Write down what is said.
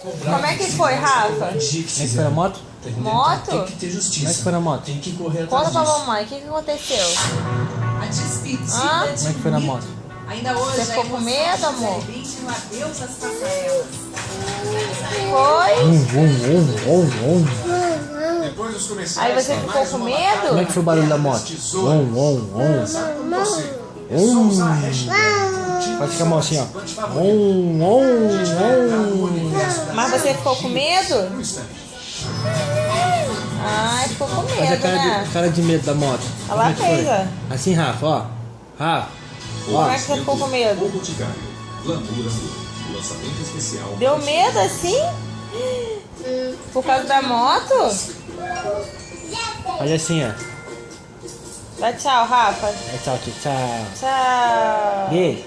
Como é que foi, Rafa? Como é que foi a moto? Moto? Tem que ter justiça. Como é que foi na moto? Tem que correr atrás Conta pra disso. mamãe, o que aconteceu? A despedida Hã? de Como é que foi na moto? Ainda hoje, Você ficou com medo, amor? Um adeus às passarelas. Foi? Depois dos comerciais, Aí você ficou mais com uma medo? Como é que foi o barulho da moto? Sabe como você? É só usar a hashtag Faz com a mão assim, ó. Mas você ficou com medo? no instante. Ai, ficou com Faz a medo, né? cara de medo da moto. Olha lá, Como é que foi? fez, ó. Assim, Rafa, ó. Rafa. Como é que você ficou com medo? O Boticário, Glamour Azul, lançamento especial. Deu medo assim? Por causa da moto? Olha assim, ó. Dá tchau, Rafa. É, tchau, aqui, tchau. Tchau. Beijo.